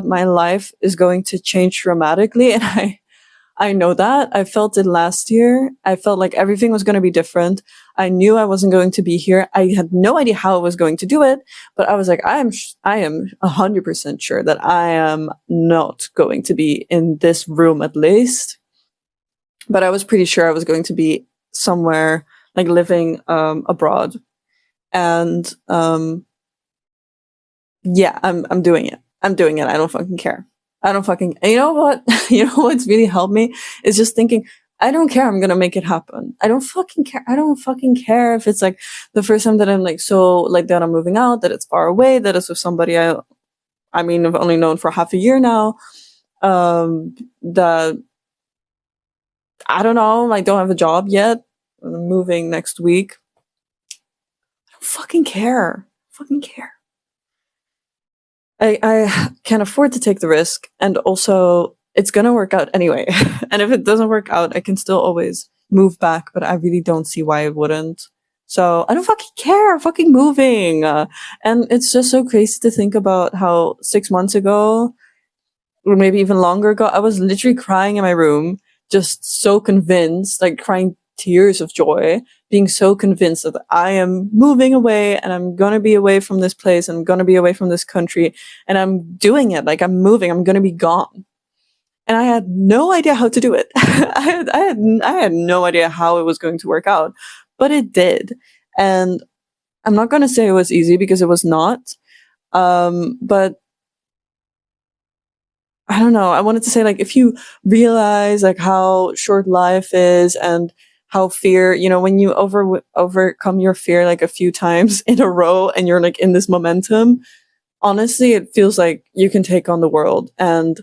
my life is going to change dramatically, and I know that. I felt it last year. I felt like everything was going to be different. I knew I wasn't going to be here. I had no idea how I was going to do it, but I was like, I am 100% sure that I am not going to be in this room at least. But I was pretty sure I was going to be somewhere like living abroad. And yeah, I'm doing it. I'm doing it. I don't fucking care. I don't fucking, you know what? You know what's really helped me is just thinking, I don't care. I'm going to make it happen. I don't fucking care. I don't fucking care if it's like the first time that I'm like, so like that I'm moving out, that it's far away, that it's with somebody I mean, I've only known for half a year now. That I don't know, I don't have a job yet. I'm moving next week. I don't fucking care. Fucking care. I can afford to take the risk, and also it's gonna work out anyway. And if it doesn't work out, I can still always move back, but I really don't see why I wouldn't. So I don't fucking care. I'm fucking moving. And it's just so crazy to think about how 6 months ago, or maybe even longer ago, I was literally crying in my room, just so convinced, like crying tears of joy, being so convinced that I am moving away and I'm gonna be away from this place and I'm gonna be away from this country, and I'm doing it. Like, I'm moving, I'm gonna be gone. And I had no idea how to do it. I had no idea how it was going to work out, but it did. And I'm not gonna say it was easy, because it was not. But I don't know. I wanted to say, like, if you realize like how short life is, and how fear, you know, when you overcome your fear like a few times in a row and you're like in this momentum, honestly, it feels like you can take on the world. And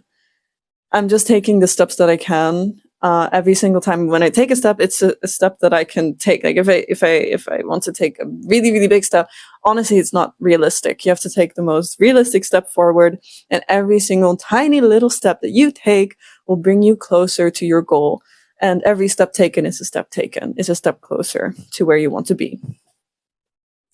I'm just taking the steps that I can. Every single time when I take a step, it's a step that I can take. Like, if I want to take a really, really big step, honestly, it's not realistic. You have to take the most realistic step forward, and every single tiny little step that you take will bring you closer to your goal. And every step taken is a step taken, is a step closer to where you want to be.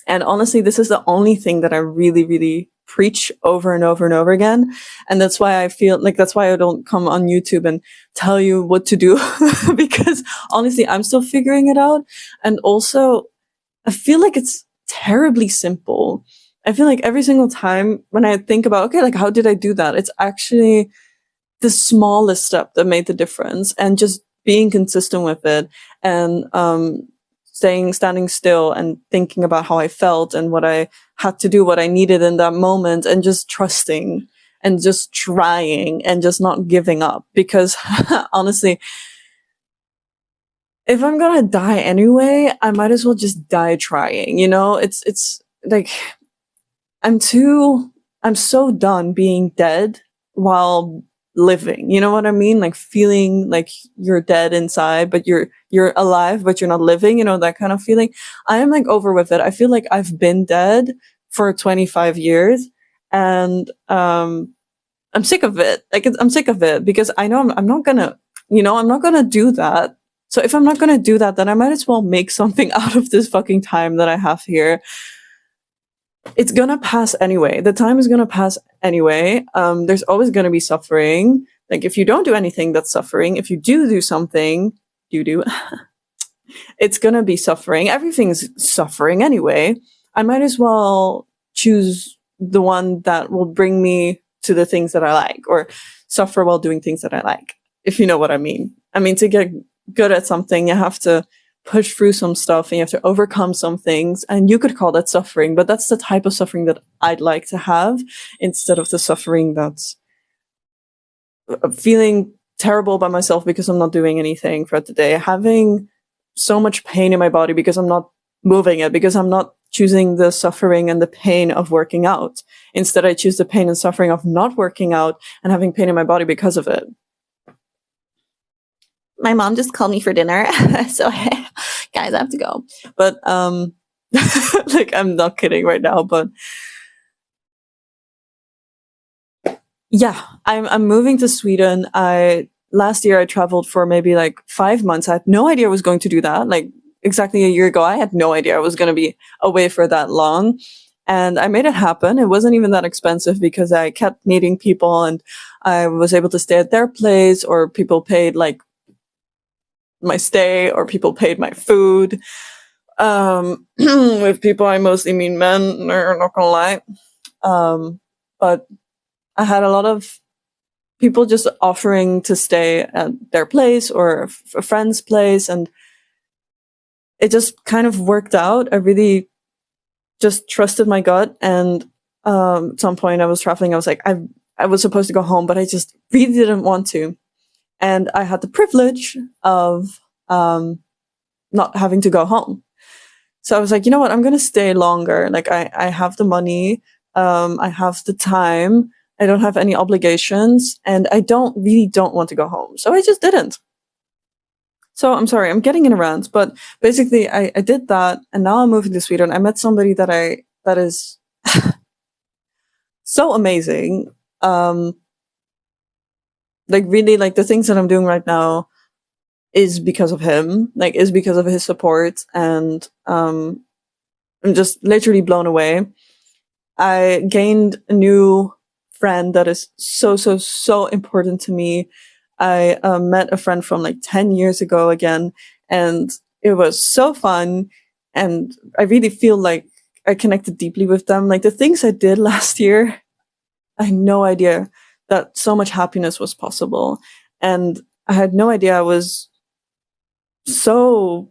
And honestly, this is the only thing that I really, really preach over and over and over again. And that's why I feel like, that's why I don't come on YouTube and tell you what to do, because honestly, I'm still figuring it out. And also, I feel like it's terribly simple. I feel like every single time when I think about, okay, like, how did I do that? It's actually the smallest step that made the difference, and just being consistent with it, and standing still and thinking about how I felt and what I had to do, what I needed in that moment, and just trusting and just trying and just not giving up. Because honestly, if I'm gonna die anyway, I might as well just die trying, you know? It's like, I'm so done being dead while living. You know what I mean? Like, feeling like you're dead inside, but you're alive, but you're not living, you know, that kind of feeling. I am like over with it. I feel like I've been dead for 25 years, and I'm sick of it. Like, I'm sick of it, because I know I'm not gonna, you know, I'm not gonna do that. So if I'm not gonna do that, then I might as well make something out of this fucking time that I have here. It's gonna pass anyway. The time is gonna pass anyway. There's always gonna be suffering. Like, if you don't do anything, that's suffering. If you do something, it's gonna be suffering. Everything's suffering anyway. I might as well choose the one that will bring me to the things that I like, or suffer while doing things that I like, if you know what I mean. I mean, to get good at something, you have to push through some stuff, and you have to overcome some things, and you could call that suffering, but that's the type of suffering that I'd like to have, instead of the suffering that's feeling terrible by myself because I'm not doing anything throughout the day, having so much pain in my body because I'm not moving it, because I'm not choosing the suffering and the pain of working out. Instead, I choose the pain and suffering of not working out and having pain in my body because of it. My mom just called me for dinner, so guys, I have to go. But like, I'm not kidding right now, but yeah, I'm moving to Sweden. Last year I traveled for maybe like 5 months. I had no idea I was going to do that. Like, exactly a year ago, I had no idea I was going to be away for that long. And I made it happen. It wasn't even that expensive because I kept meeting people and I was able to stay at their place, or people paid like my stay, or people paid my food. With people, I mostly mean men, not gonna lie. But I had a lot of people just offering to stay at their place or a friend's place, and it just kind of worked out. I really just trusted my gut, and at some point I was traveling, I was like, I was supposed to go home, but I just really didn't want to. And I had the privilege of not having to go home. So I was like, you know what, I'm going to stay longer. Like I have the money, I have the time, I don't have any obligations, and I don't want to go home. So I just didn't. So I'm sorry, I'm getting in a rant, but basically I did that, and now I'm moving to Sweden. I met somebody that is so amazing. Like really, like the things that I'm doing right now is because of him, like is because of his support, and I'm just literally blown away. I gained a new friend that is so important to me. I met a friend from like 10 years ago again, and it was so fun. And I really feel like I connected deeply with them. Like the things I did last year, I had no idea that so much happiness was possible. And I had no idea I was so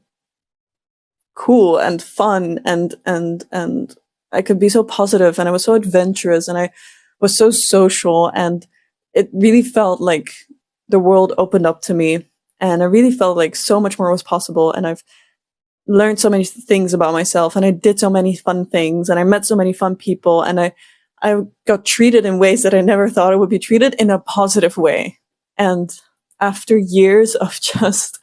cool and fun, and I could be so positive, and I was so adventurous, and I was so social, and it really felt like the world opened up to me, and I really felt like so much more was possible, and I've learned so many things about myself, and I did so many fun things, and I met so many fun people, and I got treated in ways that I never thought I would be treated, in a positive way. And after years of just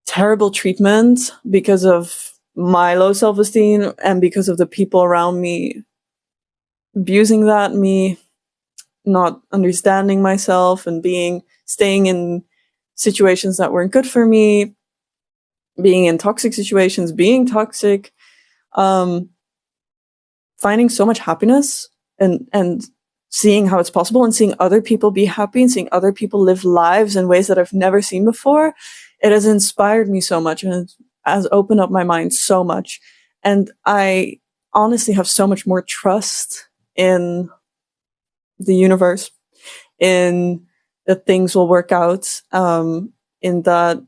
terrible treatment because of my low self-esteem and because of the people around me abusing that, me not understanding myself and staying in situations that weren't good for me, being in toxic situations, being toxic, finding so much happiness and seeing how it's possible, and seeing other people be happy, and seeing other people live lives in ways that I've never seen before. It has inspired me so much, and it has opened up my mind so much. And I honestly have so much more trust in the universe, in that things will work out, in that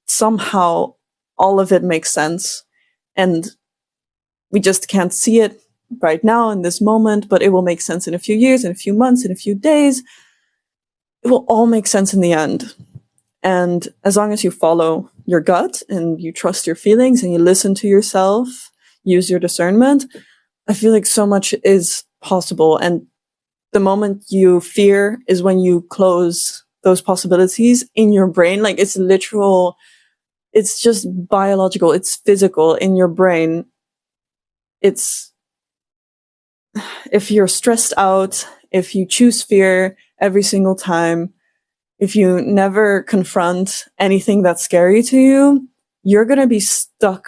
somehow all of it makes sense. And we just can't see it right now in this moment, but it will make sense in a few years, in a few months, in a few days. It will all make sense in the end. And as long as you follow your gut and you trust your feelings and you listen to yourself, use your discernment, I feel like so much is possible. And the moment you fear is when you close those possibilities in your brain. Like it's literal, it's just biological, it's physical in your brain. It's, if you're stressed out, if you choose fear every single time, if you never confront anything that's scary to you, you're going to be stuck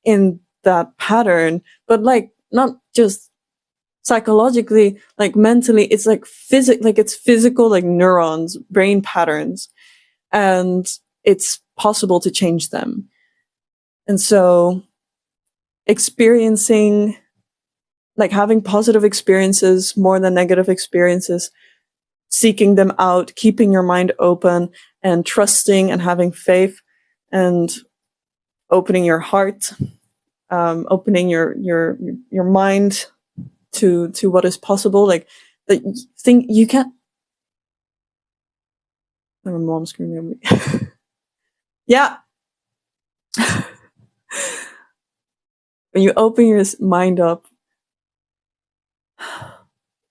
in that pattern. But like, not just psychologically, like mentally, it's like it's physical, like neurons, brain patterns, and it's possible to change them. And so experiencing, like having positive experiences more than negative experiences, seeking them out, keeping your mind open and trusting and having faith and opening your heart, opening your mind to what is possible. Like that thing you can't. My mom's screaming at me. Yeah. When you open your mind up,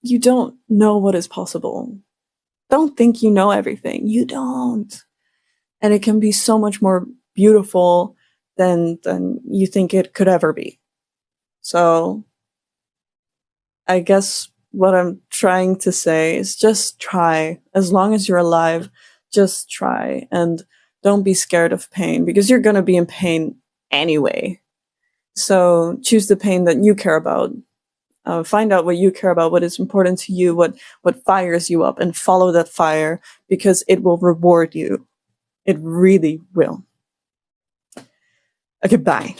you don't know what is possible. Don't think you know everything. You don't. And it can be so much more beautiful than you think it could ever be. So I guess what I'm trying to say is just try. As long as you're alive, just try. And don't be scared of pain, because you're going to be in pain anyway. So choose the pain that you care about. Find out what you care about, what is important to you, what fires you up, and follow that fire, because it will reward you. It really will. Okay, bye.